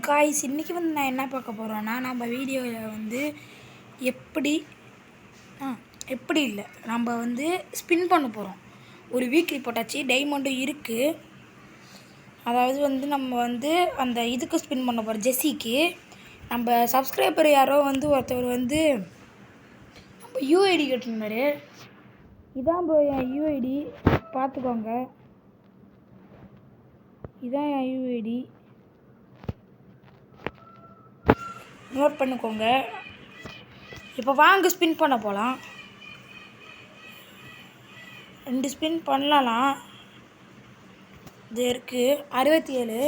Guys இன்றைக்கி வந்து நான் என்ன பார்க்க போகிறோன்னா நம்ம வீடியோவில் வந்து எப்படி இல்லை நம்ம வந்து ஸ்பின் பண்ண போகிறோம். ஒரு வீக்லி போட்டாச்சு, டைமண்டும் இருக்குது. அதாவது வந்து நம்ம வந்து அந்த இதுக்கு ஸ்பின் பண்ண போகிறோம், ஜெஸ்ஸிக்கு. நம்ம சப்ஸ்கிரைபர் யாரோ வந்து ஒருத்தவர் வந்து நம்ம யூஐடி கேட்டிருந்தாரு. இதான் ப்ரோ என் யூஐடி, பார்த்துக்கோங்க. இதான் என் யூஐடி, நோட் பண்ணிக்கோங்க. இப்போ வாங்க ஸ்பின் பண்ண போகலாம். 2 ஸ்பின் பண்ணலாம். இது இருக்குது 67.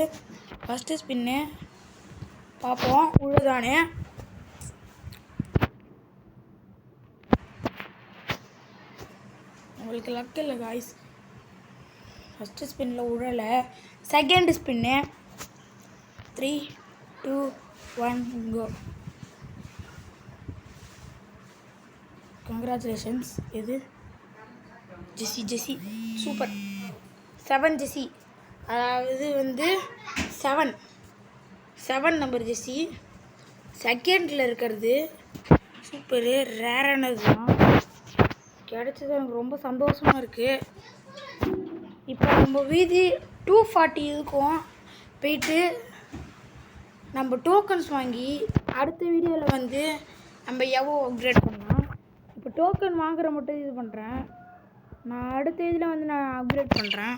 ஃபஸ்ட்டு ஸ்பின்னு பார்ப்போம், உழுதானே. உங்களுக்கு லக் இல்லை காய்ஸ், ஃபஸ்ட்டு ஸ்பின்னில் உழலை. செகண்ட் ஸ்பின்னு 3, 2, 1 கோ. கங்க்ராச்சுலேஷன்ஸ். இது ஜெஸ்ஸி சூப்பர். 7 ஜெஸ்ஸி, அதாவது வந்து 7 நம்பர் ஜெஸ்ஸி செகண்டில் இருக்கிறது. சூப்பரு, ரேரானது தான் கிடைச்சது. எனக்கு ரொம்ப சந்தோஷமாக இருக்குது. இப்போ நம்ம வீதி 240 இருக்கும், போயிட்டு நம்ம டோக்கன்ஸ் வாங்கி அடுத்த வீடியோவில் வந்து நம்ம எவ்வளோ அப்கிரேட் பண்ணலாம். இப்போ டோக்கன் வாங்குற மட்டும் இது பண்ணுறேன். நான் அடுத்த இதில் வந்து நான் அப்கிரேட் பண்ணுறேன்.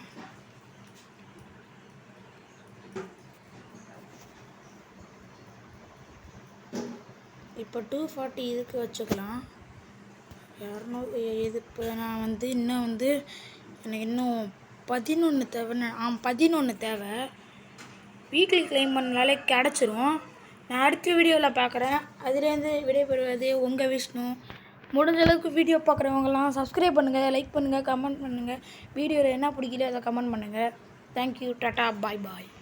இப்போ 240 இதுக்கு வச்சுக்கலாம். 200 இது. இப்போ நான் வந்து இன்னும் வந்து எனக்கு இன்னும் 11 தேவை. 11 தேவை. வீக்லி கிளைம் பண்ணாலே கிடச்சிரும். நான் அடுத்த வீடியோவில் பார்க்குறேன். அதுலேருந்து விடைபெறுவது உங்கள் விஷ்ணு. முடிஞ்ச அளவுக்கு வீடியோ பார்க்குறவங்கலாம் சப்ஸ்கிரைப் பண்ணுங்கள், லைக் பண்ணுங்கள், கமெண்ட் பண்ணுங்கள். வீடியோவில் என்ன பிடிக்கல அதை கமெண்ட் பண்ணுங்கள். தேங்க்யூ, டாட்டா, பாய் பாய்.